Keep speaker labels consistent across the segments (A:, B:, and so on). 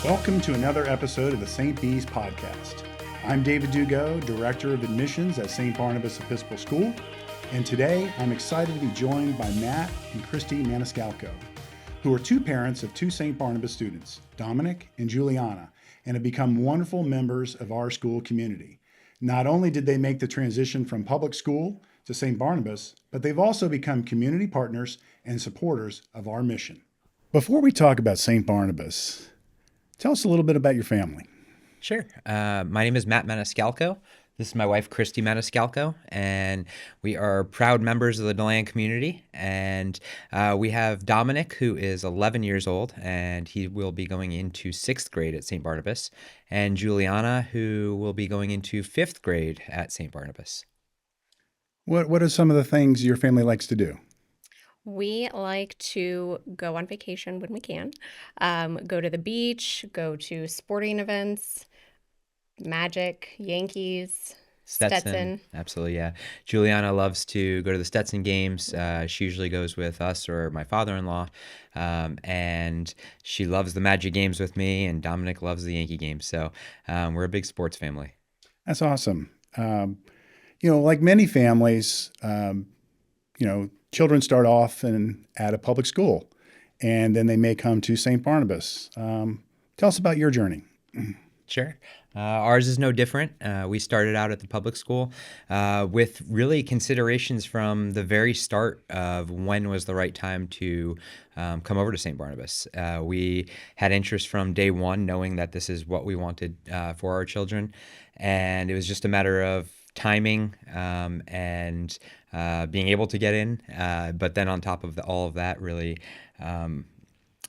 A: Welcome to another episode of the St. B's podcast. I'm David Dugo, Director of Admissions at St. Barnabas Episcopal School, and today I'm excited to be joined by Matt and Kristy Maniscalco, who are two parents of two St. Barnabas students, Dominic and Juliana, and have become wonderful members of our school community. Not only did they make the transition from public school to St. Barnabas, but they've also become community partners and supporters of our mission. Before we talk about St. Barnabas, tell us a little bit about your family.
B: Sure. My name is Matt Maniscalco. This is my wife, Kristy Maniscalco, and we are proud members of the Deland community. And we have Dominic, who is 11 years old, and he will be going into 6th grade at St. Barnabas, and Juliana, who will be going into 5th grade at St. Barnabas.
A: What are some of the things your family likes to do?
C: We like to go on vacation when we can, go to the beach, go to sporting events, Magic, Yankees, Stetson.
B: Absolutely, yeah. Juliana loves to go to the Stetson games. She usually goes with us or my father-in-law, and she loves the Magic games with me, and Dominic loves the Yankee games. So we're a big sports family.
A: That's awesome. Like many families, children start off at a public school, and then they may come to St. Barnabas. Tell us about your journey.
B: Sure. Ours is no different. We started out at the public school with really considerations from the very start of when was the right time to come over to St. Barnabas. We had interest from day one, knowing that this is what we wanted for our children, and it was just a matter of timing and being able to get in. But then on top of all of that, really,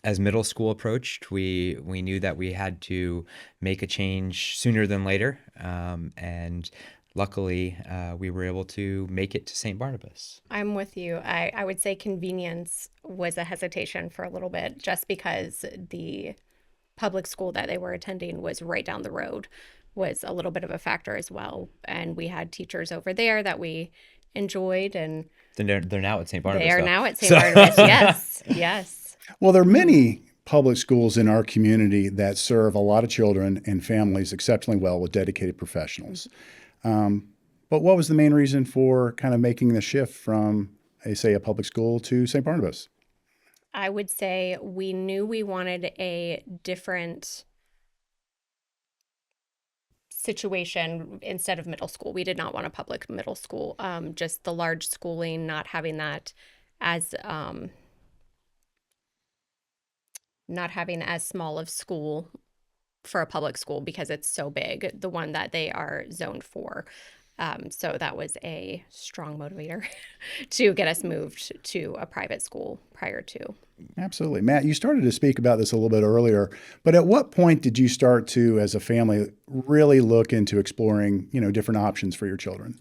B: as middle school approached, we knew that we had to make a change sooner than later. And luckily, we were able to make it to St. Barnabas.
C: I'm with you. I would say convenience was a hesitation for a little bit, just because the public school that they were attending was right down the road, was a little bit of a factor as well. And we had teachers over there that we enjoyed, and
B: they're now at St. Barnabas.
C: They are now at St. Barnabas. Yes.
A: Well, there are many public schools in our community that serve a lot of children and families exceptionally well with dedicated professionals. But what was the main reason for kind of making the shift from, a public school to St. Barnabas?
C: I would say we knew we wanted a different situation instead of middle school. We did not want a public middle school. Just the large schooling, not having that as not having as small of school for a public school, because it's so big, the one that they are zoned for. So that was a strong motivator to get us moved to a private school prior to.
A: Absolutely. Matt, you started to speak about this a little bit earlier, but at what point did you start to, as a family, really look into exploring, different options for your children?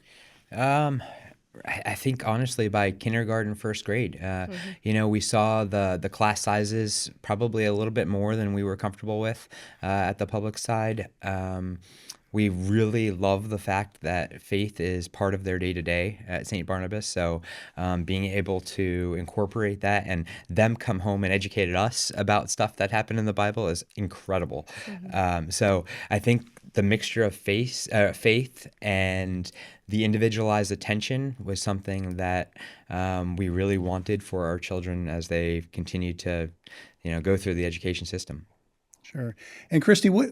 B: I think honestly by kindergarten, 1st grade, we saw the class sizes probably a little bit more than we were comfortable with at the public side. We really love the fact that faith is part of their day-to-day at St. Barnabas. So being able to incorporate that and them come home and educated us about stuff that happened in the Bible is incredible. So I think the mixture of faith and the individualized attention was something that we really wanted for our children as they continue to, go through the education system.
A: Sure. And Kristy,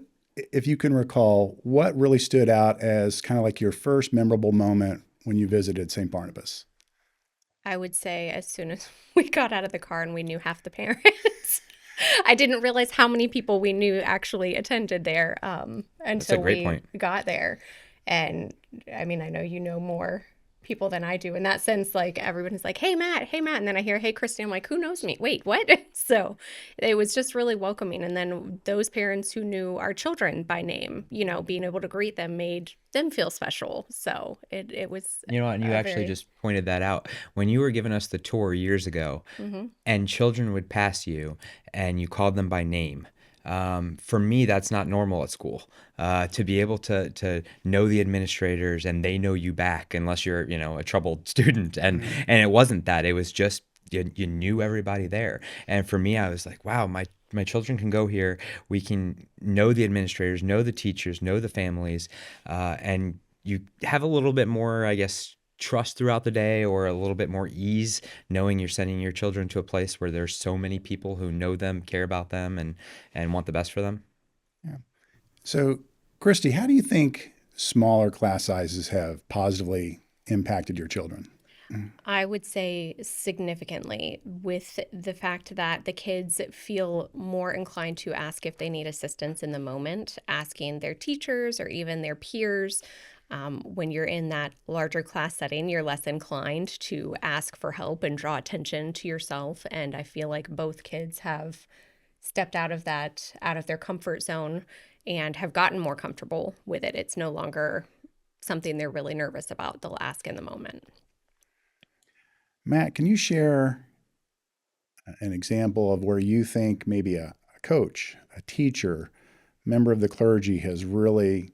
A: if you can recall, what really stood out as kind of like your first memorable moment when you visited St. Barnabas?
C: I would say as soon as we got out of the car and we knew half the parents. I didn't realize how many people we knew actually attended there until we got there. And I mean, I know you know more people than I do in that sense. Like, everyone is like, hey, Matt. And then I hear, hey, Kristy. I'm like, who knows me? Wait, what? So it was just really welcoming. And then those parents who knew our children by name, being able to greet them made them feel special. So it was.
B: And you actually just pointed that out. When you were giving us the tour years ago, and children would pass you and you called them by name. For me, that's not normal at school. To be able to know the administrators and they know you back, unless you're, a troubled student. And it wasn't that. It was just you knew everybody there. And for me, I was like, wow, my my children can go here. We can know the administrators, know the teachers, know the families, and you have a little bit more, I guess, trust throughout the day, or a little bit more ease knowing you're sending your children to a place where there's so many people who know them, care about them, and want the best for them.
A: Yeah. So, Kristy, how do you think smaller class sizes have positively impacted your children?
C: I would say significantly, with the fact that the kids feel more inclined to ask if they need assistance in the moment, asking their teachers or even their peers. When you're in that larger class setting, you're less inclined to ask for help and draw attention to yourself. And I feel like both kids have stepped out of their comfort zone and have gotten more comfortable with it. It's no longer something they're really nervous about. They'll ask in the moment.
A: Matt, can you share an example of where you think maybe a coach, a teacher, member of the clergy has really,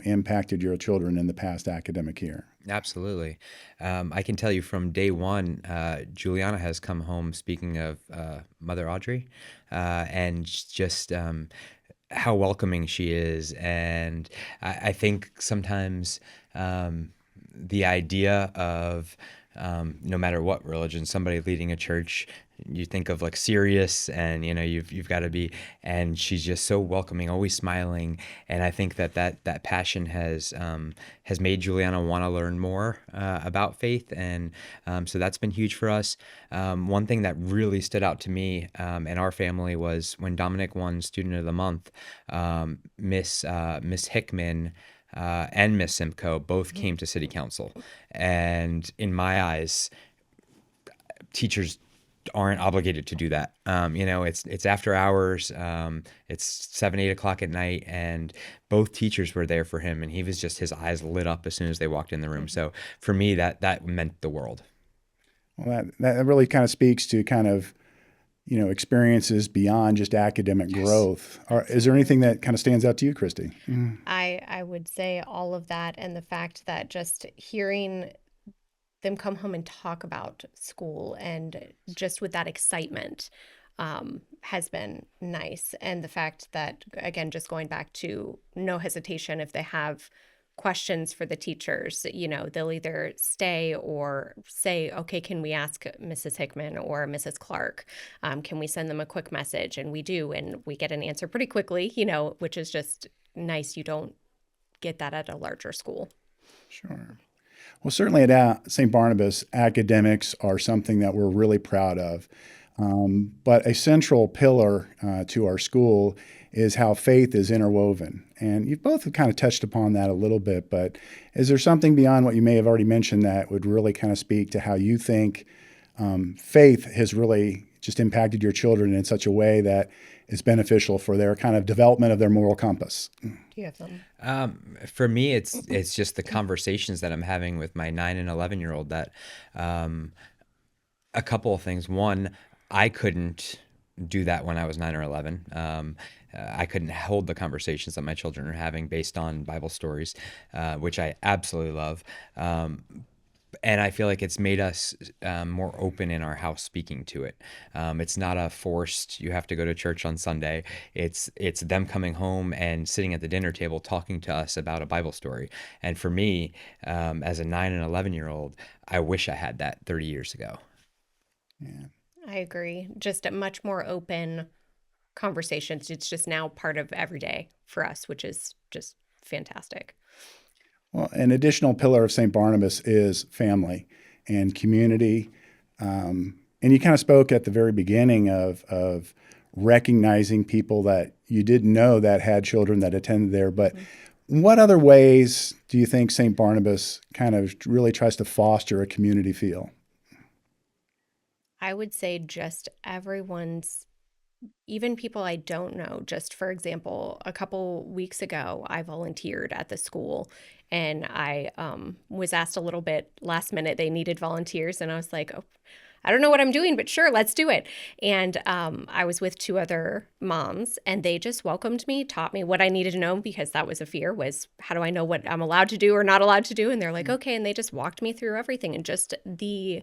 A: impacted your children in the past academic year?
B: Absolutely. I can tell you from day one, Juliana has come home, speaking of Mother Audrey, and just how welcoming she is. And I think sometimes the idea of no matter what religion, somebody leading a church, you think of like serious, and you've got to be, and she's just so welcoming, always smiling. And I think that passion has made Juliana want to learn more about faith, and so that's been huge for us. One thing that really stood out to me and our family was when Dominic won Student of the Month. Miss Hickman and Miss Simcoe both came to City Council, and in my eyes, teachers aren't obligated to do that. It's after hours. It's 7, 8 o'clock at night, and both teachers were there for him, and he was just, his eyes lit up as soon as they walked in the room. So for me, that meant the world.
A: Well, that really kind of speaks to kind of, experiences beyond just academic growth. Is there anything that kind of stands out to you, Kristy?
C: I would say all of that, and the fact that just hearing them come home and talk about school and just with that excitement has been nice. And the fact that, again, just going back to no hesitation if they have questions for the teachers, they'll either stay or say, okay, can we ask Mrs. Hickman or Mrs. Clark? Can we send them a quick message? And we do, and we get an answer pretty quickly, which is just nice. You don't get that at a larger school.
A: Sure. Well, certainly at St. Barnabas, academics are something that we're really proud of. But a central pillar to our school is how faith is interwoven. And you both have kind of touched upon that a little bit, but is there something beyond what you may have already mentioned that would really kind of speak to how you think faith has really just impacted your children in such a way that is beneficial for their kind of development of their moral compass?
C: Do you have some?
B: For me, it's just the conversations that I'm having with my 9 and 11-year-old that a couple of things. One, I couldn't do that when I was 9 or 11. I couldn't hold the conversations that my children are having based on Bible stories, which I absolutely love. And I feel like it's made us more open in our house speaking to it. It's not a forced, you have to go to church on Sunday. It's them coming home and sitting at the dinner table talking to us about a Bible story. And for me, as a 9 and 11-year-old, I wish I had that 30 years ago.
A: Yeah.
C: I agree. Just a much more open conversations. It's just now part of every day for us, which is just fantastic.
A: Well, an additional pillar of St. Barnabas is family and community. And you kind of spoke at the very beginning of recognizing people that you didn't know that had children that attended there. But what other ways do you think St. Barnabas kind of really tries to foster a community feel?
C: I would say just everyone's, even people I don't know. Just for example, a couple weeks ago, I volunteered at the school, and I was asked a little bit last minute. They needed volunteers, and I was like, oh, I don't know what I'm doing, but sure, let's do it. And I was with 2 other moms, and they just welcomed me, taught me what I needed to know, because that was a fear, was how do I know what I'm allowed to do or not allowed to do? And they're like, okay. And they just walked me through everything, and just the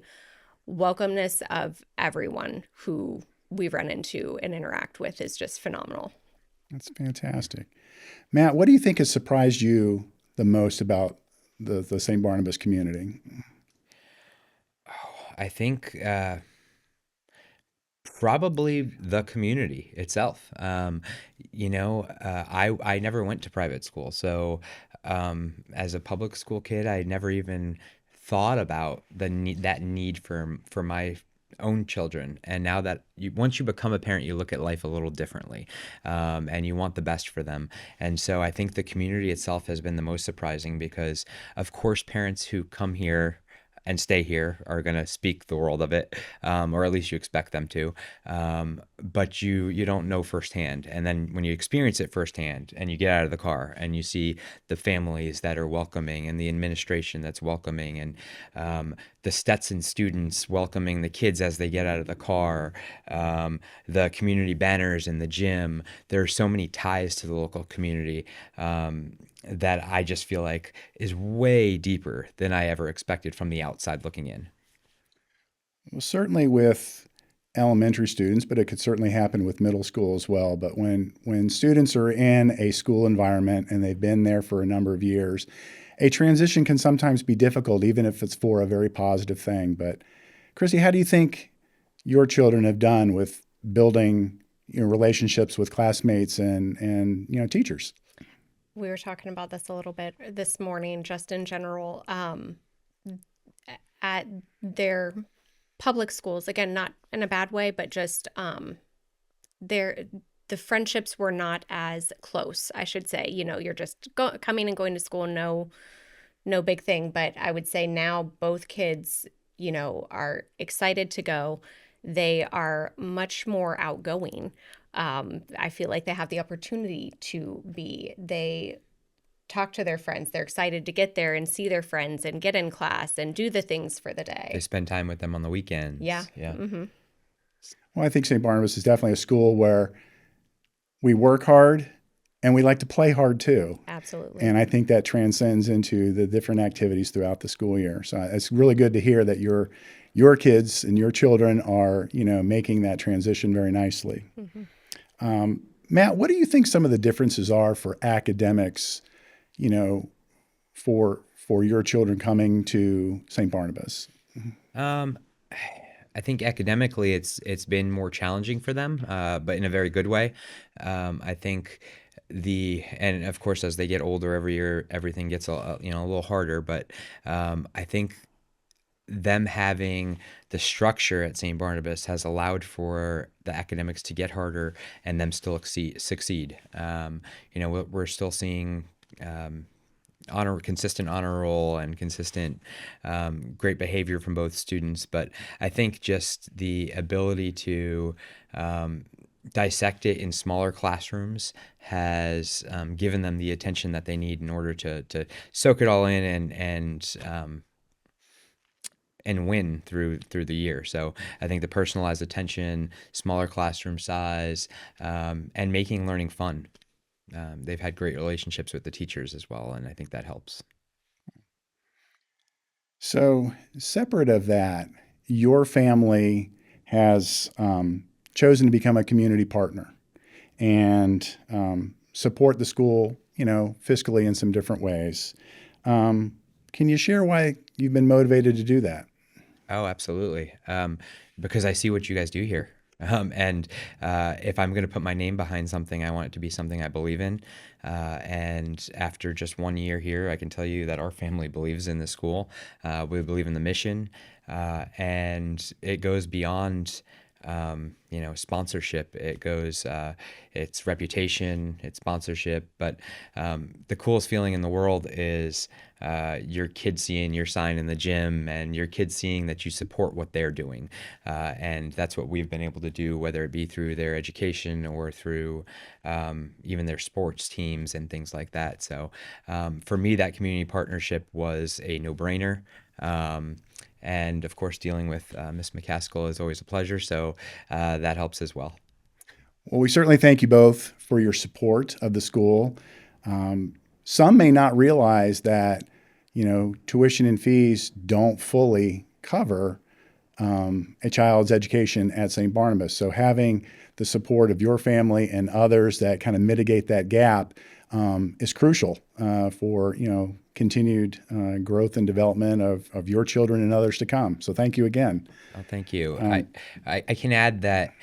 C: welcomeness of everyone who we run into and interact with is just phenomenal.
A: That's fantastic. Matt, what do you think has surprised you the most about the St. Barnabas community?
B: I think probably the community itself. I never went to private school, so as a public school kid, I never even thought about that need for my own children. And now that once you become a parent, you look at life a little differently, and you want the best for them. And so I think the community itself has been the most surprising because, of course, parents who come here and stay here are going to speak the world of it, or at least you expect them to. But you don't know firsthand. And then when you experience it firsthand and you get out of the car and you see the families that are welcoming and the administration that's welcoming and the Stetson students welcoming the kids as they get out of the car, the community banners in the gym, there are so many ties to the local community that I just feel like is way deeper than I ever expected from the outside looking in.
A: Well, certainly with elementary students, but it could certainly happen with middle school as well. But when students are in a school environment and they've been there for a number of years, a transition can sometimes be difficult, even if it's for a very positive thing. But Kristy, how do you think your children have done with building relationships with classmates and teachers?
C: We were talking about this a little bit this morning, just in general, at their public schools. Again, not in a bad way, but just the friendships were not as close, I should say. You're just coming and going to school, no big thing. But I would say now both kids, are excited to go. They are much more outgoing. I feel like they have the opportunity to be. They talk to their friends. They're excited to get there and see their friends and get in class and do the things for the day.
B: They spend time with them on the weekends.
C: Yeah.
B: Mm-hmm.
A: Well, I think St. Barnabas is definitely a school where we work hard and we like to play hard too.
C: Absolutely.
A: And I think that transcends into the different activities throughout the school year. So it's really good to hear that your kids and your children are, making that transition very nicely. Mm-hmm. Matt, what do you think some of the differences are for academics, for your children coming to St. Barnabas?
B: I think academically it's been more challenging for them, but in a very good way. I think and of course, as they get older every year, everything gets a little harder, but I think them having the structure at St. Barnabas has allowed for the academics to get harder and them still succeed. We're still seeing consistent honor roll and consistent great behavior from both students. But I think just the ability to dissect it in smaller classrooms has given them the attention that they need in order to soak it all in and win through the year. So I think the personalized attention, smaller classroom size, and making learning fun. They've had great relationships with the teachers as well, and I think that helps.
A: So separate of that, your family has chosen to become a community partner and support the school, fiscally in some different ways. Can you share why you've been motivated to do that?
B: Oh, absolutely. Because I see what you guys do here. And if I'm going to put my name behind something, I want it to be something I believe in. And after just 1 year here, I can tell you that our family believes in the school. We believe in the mission, and it goes beyond sponsorship. It goes, it's reputation, it's sponsorship. But the coolest feeling in the world is your kids seeing your sign in the gym and your kids seeing that you support what they're doing. And that's what we've been able to do, whether it be through their education or through even their sports teams and things like that. So for me, that community partnership was a no-brainer. And of course, dealing with Ms. McCaskill is always a pleasure. So that helps as well.
A: Well, we certainly thank you both for your support of the school. Some may not realize that, tuition and fees don't fully cover a child's education at St. Barnabas. So having the support of your family and others that kind of mitigate that gap is crucial for continued growth and development of your children and others to come. So thank you again.
B: Oh, thank you. I can add that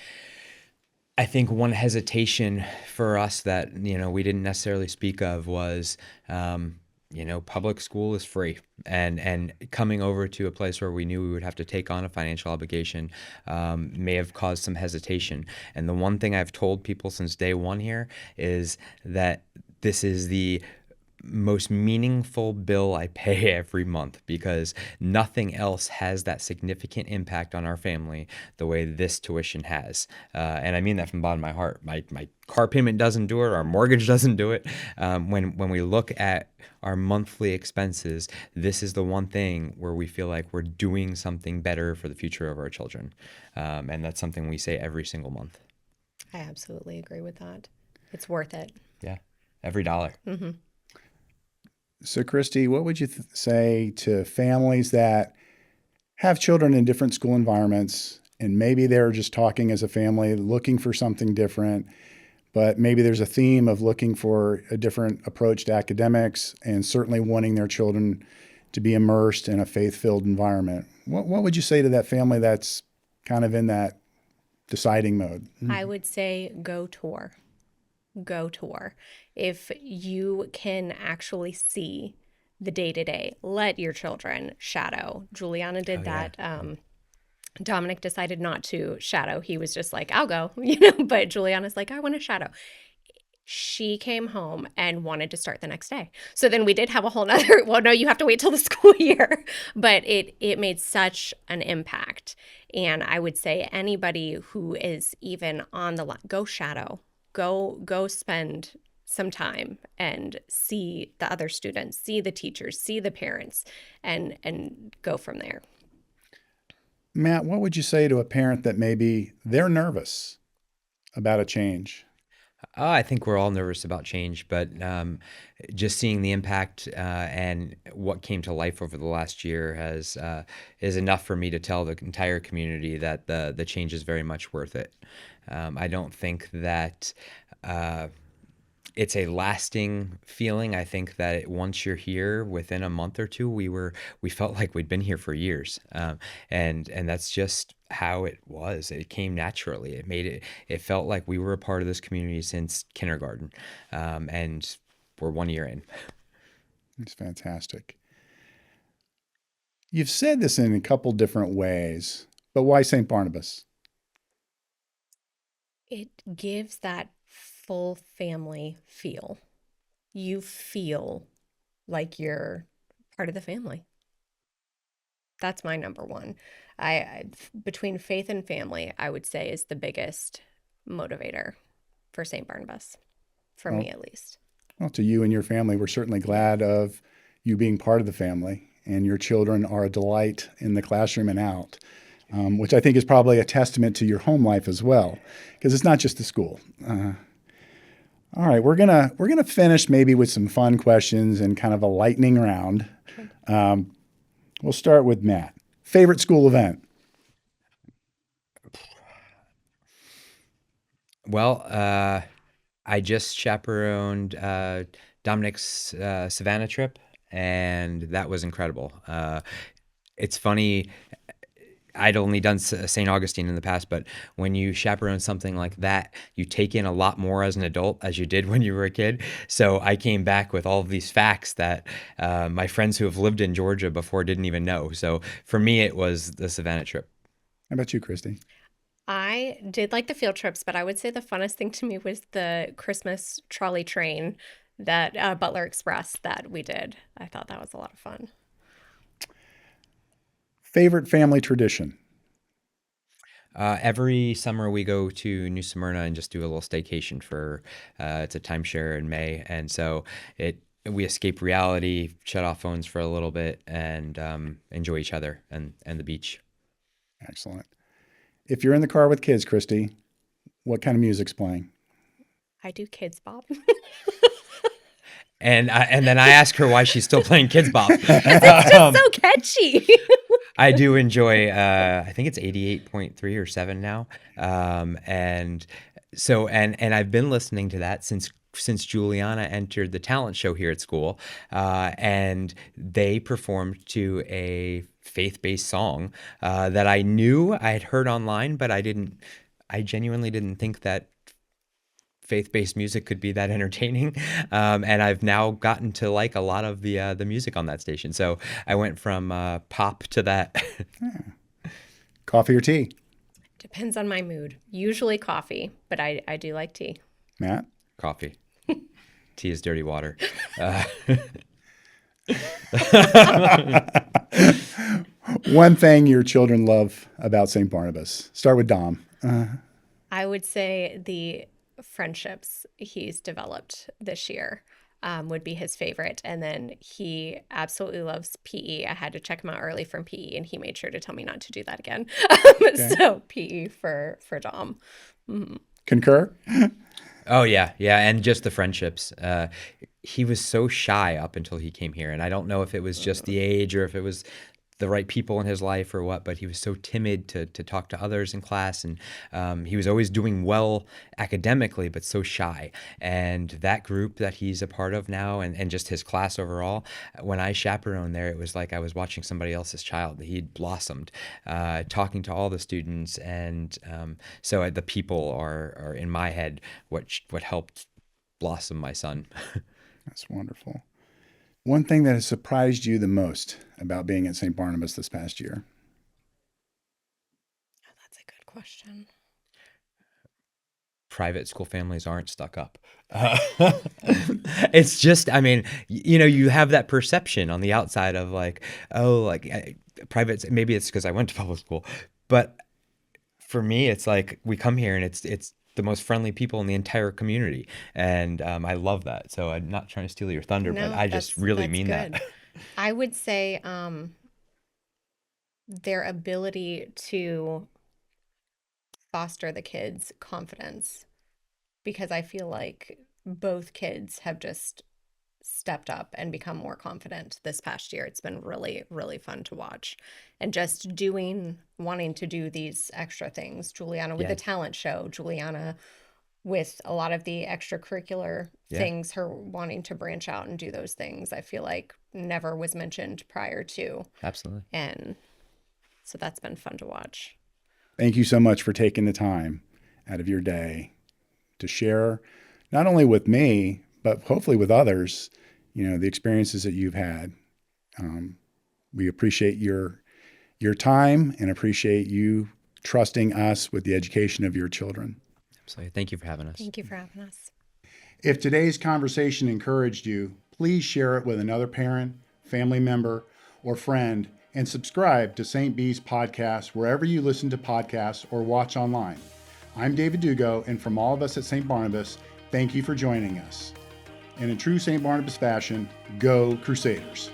B: I think one hesitation for us that we didn't necessarily speak of was public school is free, and coming over to a place where we knew we would have to take on a financial obligation may have caused some hesitation. And the one thing I've told people since day one here is that this is the most meaningful bill I pay every month, because nothing else has that significant impact on our family the way this tuition has. And I mean that from the bottom of my heart. My car payment doesn't do it. Our mortgage doesn't do it. When we look at our monthly expenses, this is the one thing where we feel like we're doing something better for the future of our children. And that's something we say every single month.
C: I absolutely agree with that. It's worth it.
B: Yeah. Every dollar.
C: Mm-hmm.
A: So, Kristy, what would you say to families that have children in different school environments, and maybe they're just talking as a family, looking for something different, but maybe there's a theme of looking for a different approach to academics and certainly wanting their children to be immersed in a faith-filled environment? What would you say to that family that's kind of in that deciding mode?
C: I would say go tour. Go tour. If you can actually see the day-to-day, let your children shadow. Juliana did that. Dominic decided not to shadow. He was just like, I'll go, but Juliana's like, I want to shadow. She came home and wanted to start the next day. So then we did have a whole nother, well, no, you have to wait till the school year. But it made such an impact. And I would say anybody who is even on the line, go shadow. Go spend some time and see the other students, see the teachers, see the parents, and go from there.
A: Matt, what would you say to a parent that maybe they're nervous about a change?
B: I think we're all nervous about change, but just seeing the impact and what came to life over the last year is enough for me to tell the entire community that the change is very much worth it. I don't think that it's a lasting feeling. I think that once you're here, within a month or two, we felt like we'd been here for years, and that's just how it was. It came naturally. It felt like we were a part of this community since kindergarten, and we're 1 year in.
A: It's fantastic. You've said this in a couple different ways, but why St. Barnabas?
C: It gives that full family feel. You feel like you're part of the family. That's my number one. Between faith and family, I would say is the biggest motivator for St. Barnabas, for me at least.
A: Well, to you and your family, we're certainly glad of you being part of the family, and your children are a delight in the classroom and out. Which I think is probably a testament to your home life as well, because it's not just the school. All right, we're gonna finish maybe with some fun questions and kind of a lightning round. We'll start with Matt. Favorite school event?
B: Well, I just chaperoned Dominic's Savannah trip, and that was incredible. It's funny. I'd only done St. Augustine in the past, but when you chaperone something like that, you take in a lot more as an adult as you did when you were a kid. So I came back with all of these facts that my friends who have lived in Georgia before didn't even know. So for me, it was the Savannah trip.
A: How about you, Kristy?
C: I did like the field trips, but I would say the funnest thing to me was the Christmas trolley train that Butler Express that we did. I thought that was a lot of fun.
A: Favorite family tradition?
B: Every summer we go to New Smyrna and just do a little staycation for, it's a timeshare in May. And so we escape reality, shut off phones for a little bit, and enjoy each other and the beach.
A: Excellent. If you're in the car with kids, Kristy, what kind of music's playing?
C: I do Kids Bop.
B: And then I ask her why she's still playing Kids Bop.
C: It's just so catchy.
B: I do enjoy, I think it's 88.3 or 7 now. And so, and I've been listening to that since Juliana entered the talent show here at school, and they performed to a faith-based song that I knew I had heard online, but I genuinely didn't think that faith-based music could be that entertaining, and I've now gotten to like a lot of the music on that station. So I went from pop to that.
A: Coffee or tea?
C: Depends on my mood. Usually coffee, but I do like tea.
A: Matt?
B: Coffee. Tea is dirty water.
A: One thing your children love about St. Barnabas. Start with Dom.
C: I would say the friendships he's developed this year would be his favorite. And then he absolutely loves PE. I had to check him out early from PE, and he made sure to tell me not to do that again. Okay. So PE for Dom. Mm-hmm.
A: Concur?
B: Oh, yeah. And just the friendships. He was so shy up until he came here. And I don't know if it was just the age or if it was the right people in his life or what, but he was so timid to talk to others in class. And he was always doing well academically, but so shy. And that group that he's a part of now, and just his class overall, when I chaperoned there, it was like I was watching somebody else's child. He'd blossomed, talking to all the students. And so the people are in my head what helped blossom my son.
A: That's wonderful. One thing that has surprised you the most about being at St. Barnabas this past year?
C: Oh, that's a good question.
B: Private school families aren't stuck up. It's just, I mean, you have that perception on the outside of like, oh, like private, maybe it's because I went to public school, but for me, it's like we come here and it's the most friendly people in the entire community. And I love that. So I'm not trying to steal your thunder, but I just really mean
C: good.
B: that.
C: I would say their ability to foster the kids' confidence, because I feel like both kids have just stepped up and become more confident this past year. It's been really, really fun to watch. And just wanting to do these extra things. Juliana with the talent show, Juliana with a lot of the extracurricular things, her wanting to branch out and do those things, I feel like never was mentioned prior to.
B: Absolutely.
C: And so that's been fun to watch.
A: Thank you so much for taking the time out of your day to share, not only with me, but hopefully with others, the experiences that you've had. We appreciate your time and appreciate you trusting us with the education of your children.
B: Absolutely. Thank you for having us.
C: Thank you for having us.
A: If today's conversation encouraged you, please share it with another parent, family member, or friend, and subscribe to St. B's podcast wherever you listen to podcasts or watch online. I'm David Dugo, and from all of us at St. Barnabas, thank you for joining us. And in true St. Barnabas fashion, go Crusaders.